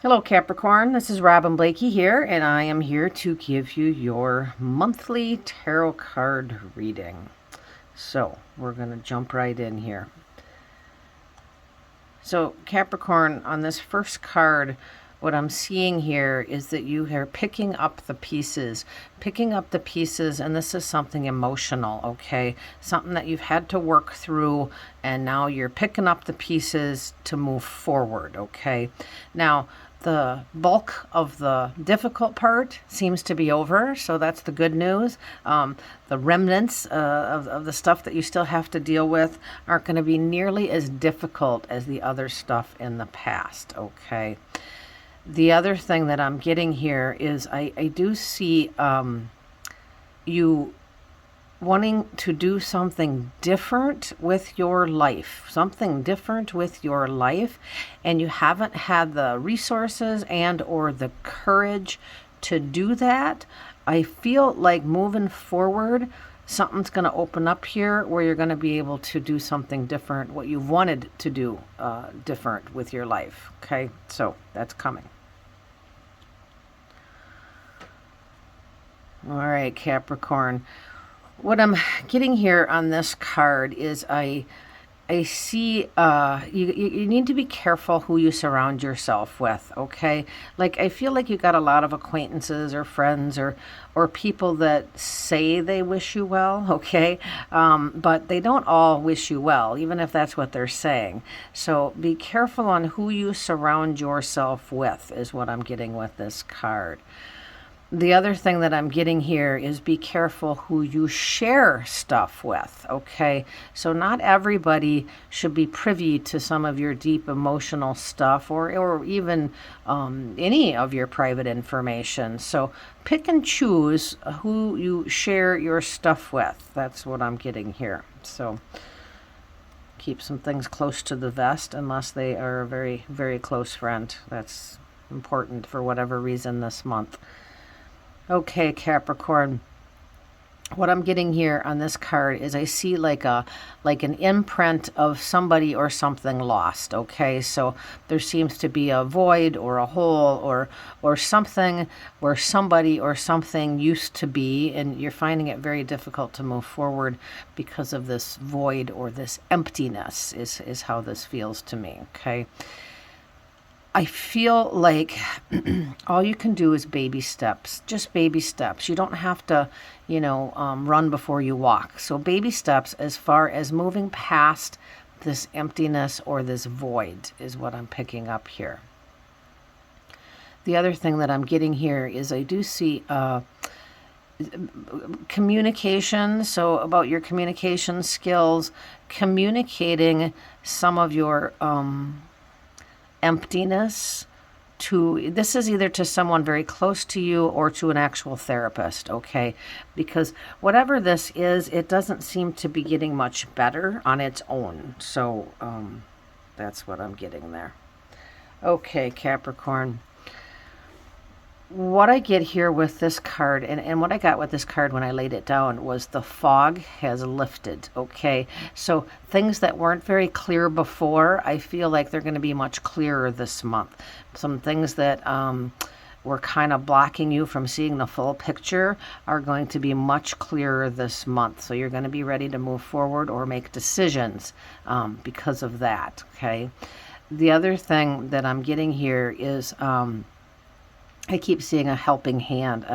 Hello Capricorn, this is Robin Blakey here, and I am here to give you your monthly tarot card reading. So we're going to jump right in here. So Capricorn, on this first card, what I'm seeing here is that you are picking up the pieces, and this is something emotional, okay? Something that you've had to work through, and now you're picking up the pieces to move forward, okay? Now, the bulk of the difficult part seems to be over, so that's the good news. The remnants of the stuff that you still have to deal with aren't going to be nearly as difficult as the other stuff in the past, okay? The other thing that I'm getting here is I do see you wanting to do something different with your life, and you haven't had the resources and or the courage to do that. I feel like moving forward, something's going to open up here where you're going to be able to do something different, what you wanted to do different with your life. Okay, so that's coming. All right, Capricorn. What I'm getting here on this card is I see you need to be careful who you surround yourself with, okay? Like I feel like you got a lot of acquaintances or friends or people that say they wish you well, okay? But they don't all wish you well, even if that's what they're saying. So be careful on who you surround yourself with is what I'm getting with this card. The other thing that I'm getting here is be careful who you share stuff with, okay? So not everybody should be privy to some of your deep emotional stuff or even any of your private information. So pick and choose who you share your stuff with. That's what I'm getting here. So keep some things close to the vest unless they are a very, very close friend. That's important for whatever reason this month. Okay, Capricorn. What I'm getting here on this card is I see like an imprint of somebody or something lost, okay? So there seems to be a void or a hole or something where somebody or something used to be, and you're finding it very difficult to move forward because of this void or this emptiness is how this feels to me, okay? I feel like all you can do is baby steps, just baby steps. You don't have to, run before you walk. So baby steps as far as moving past this emptiness or this void is what I'm picking up here. The other thing that I'm getting here is I do see communication. So about your communication skills, communicating some of your emptiness this is either to someone very close to you or to an actual therapist, okay? Because whatever this is, it doesn't seem to be getting much better on its own. So that's what I'm getting there. Okay, Capricorn. What I get here with this card, and what I got with this card when I laid it down, was the fog has lifted, okay? So things that weren't very clear before, I feel like they're going to be much clearer this month. Some things that were kind of blocking you from seeing the full picture are going to be much clearer this month. So you're going to be ready to move forward or make decisions because of that, okay? The other thing that I'm getting here is I keep seeing a helping hand.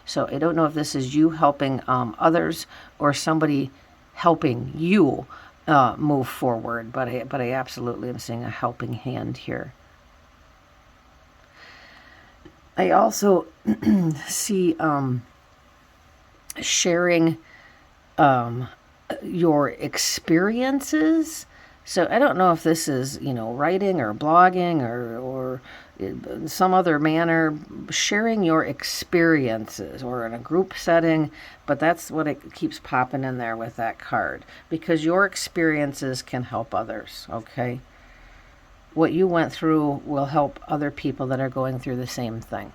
So I don't know if this is you helping others or somebody helping you move forward, but I absolutely am seeing a helping hand here. I also see sharing your experiences. So I don't know if this is, writing or blogging or in some other manner, sharing your experiences or in a group setting, but that's what it keeps popping in there with that card, because your experiences can help others, okay? What you went through will help other people that are going through the same thing.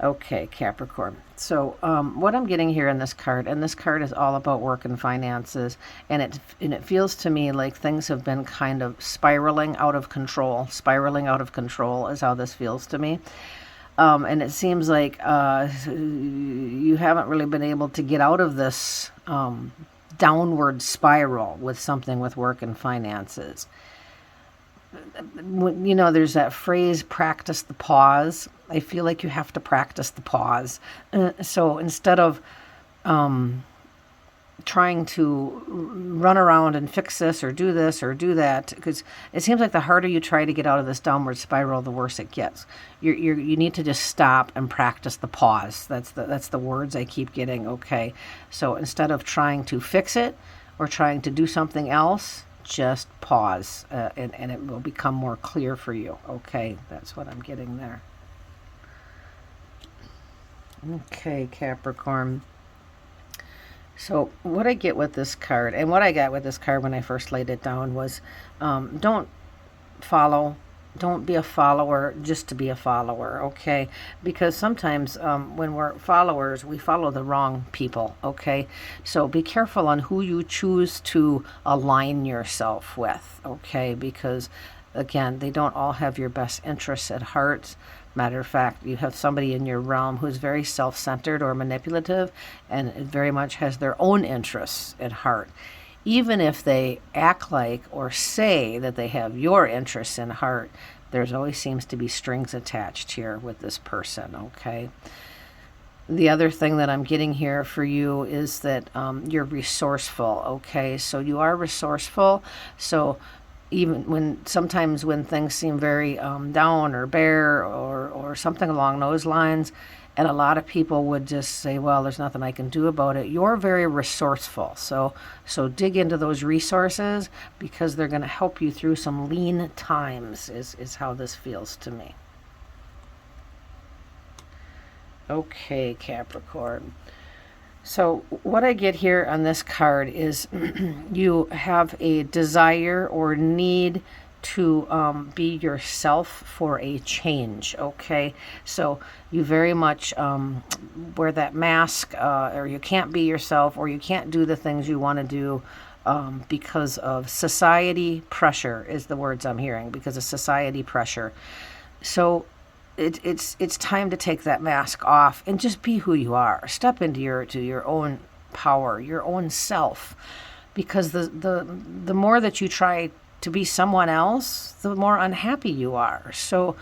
Okay, Capricorn. So, what I'm getting here in this card, and this card is all about work and finances, and it feels to me like things have been kind of spiraling out of control. Spiraling out of control is how this feels to me. And it seems like you haven't really been able to get out of this downward spiral with something with work and finances. There's that phrase, practice the pause. I feel like you have to practice the pause. So instead of trying to run around and fix this or do that, because it seems like the harder you try to get out of this downward spiral, the worse it gets. You need to just stop and practice the pause. That's the words I keep getting. Okay, so instead of trying to fix it or trying to do something else, just pause, and it will become more clear for you. Okay, that's what I'm getting there. Okay, Capricorn. So what I get with this card, and what I got with this card when I first laid it down was, don't follow, don't be a follower just to be a follower, okay? Because sometimes when we're followers, we follow the wrong people, okay? So be careful on who you choose to align yourself with, okay? Because again, they don't all have your best interests at heart. Matter of fact, you have somebody in your realm who's very self-centered or manipulative and very much has their own interests at heart. Even if they act like or say that they have your interests in heart, there's always seems to be strings attached here with this person, okay? The other thing that I'm getting here for you is that you're resourceful, okay? So you are resourceful. So even sometimes when things seem very down or bare or something along those lines, and a lot of people would just say, well, there's nothing I can do about it. You're very resourceful. So dig into those resources because they're going to help you through some lean times is how this feels to me. Okay, Capricorn. So what I get here on this card is you have a desire or need to be yourself for a change, okay? So you very much wear that mask or you can't be yourself or you can't do the things you want to do because of society pressure is the words I'm hearing, because of society pressure. So it's time to take that mask off and just be who you are. Step into your own power, your own self, because the more that you try to be someone else, the more unhappy you are. So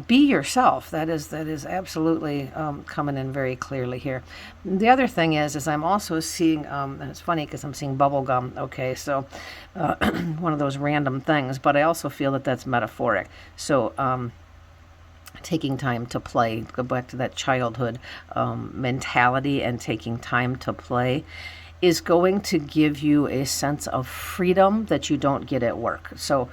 be yourself. That is absolutely coming in very clearly here. The other thing is I'm also seeing, and it's funny because I'm seeing bubble gum. Okay, so one of those random things, but I also feel that that's metaphoric. So taking time to play, go back to that childhood mentality, and taking time to play is going to give you a sense of freedom that you don't get at work. So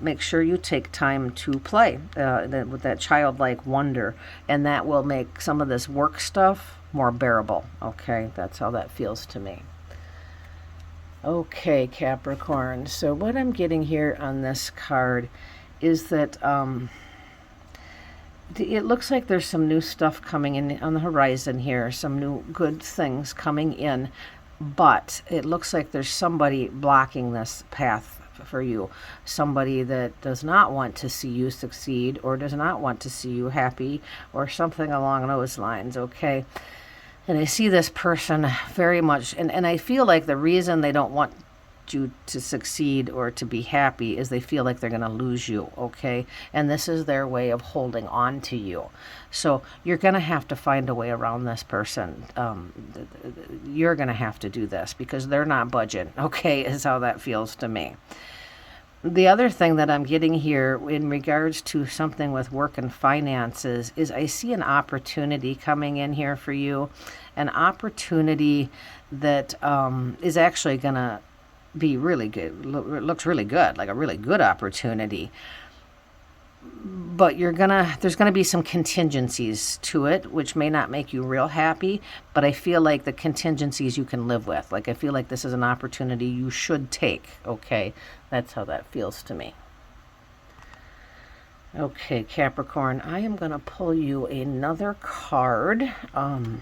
make sure you take time to play with that childlike wonder, and that will make some of this work stuff more bearable. Okay, that's how that feels to me. Okay, Capricorn. So what I'm getting here on this card is that it looks like there's some new stuff coming in on the horizon here, some new good things coming in, but it looks like there's somebody blocking this path for you, somebody that does not want to see you succeed or does not want to see you happy or something along those lines, okay? And I see this person very much, and I feel like the reason they don't want you to succeed or to be happy is they feel like they're going to lose you, okay? And this is their way of holding on to you. So you're going to have to find a way around this person. You're going to have to do this because they're not budging, okay, is how that feels to me. The other thing that I'm getting here in regards to something with work and finances is I see an opportunity coming in here for you, an opportunity that is actually going to be really good, looks really good, like a really good opportunity. But there's gonna be some contingencies to it, which may not make you real happy, but I feel like the contingencies you can live with. Like I feel like this is an opportunity you should take, okay? That's how that feels to me. Okay, Capricorn, I am going to pull you another card and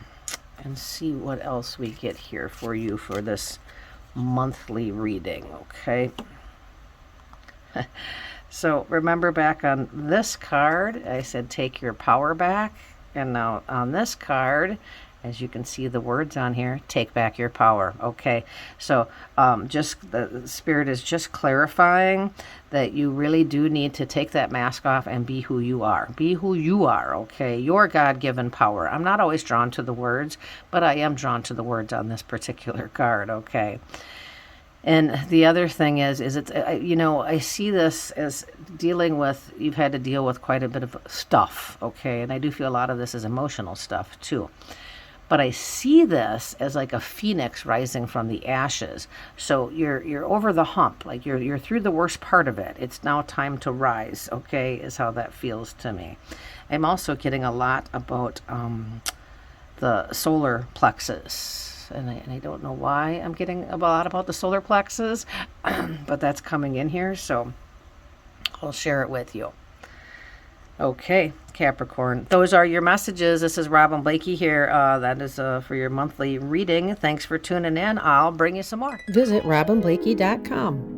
see what else we get here for you for this monthly reading, okay? So remember back on this card, I said take your power back. And now on this card, as you can see the words on here, take back your power. Okay, so just the spirit is just clarifying that you really do need to take that mask off and be who you are. Be who you are, okay? Your God-given power. I'm not always drawn to the words, but I am drawn to the words on this particular card, okay? And the other thing is it's, I see this as dealing with, you've had to deal with quite a bit of stuff, okay? And I do feel a lot of this is emotional stuff too. But I see this as like a phoenix rising from the ashes. So you're over the hump, like you're through the worst part of it. It's now time to rise, okay, is how that feels to me. I'm also getting a lot about the solar plexus. And I don't know why I'm getting a lot about the solar plexus, but that's coming in here, so I'll share it with you. Okay, Capricorn, those are your messages. This is Robin Blakey here. That is for your monthly reading. Thanks for tuning in. I'll bring you some more. Visit robinblakey.com.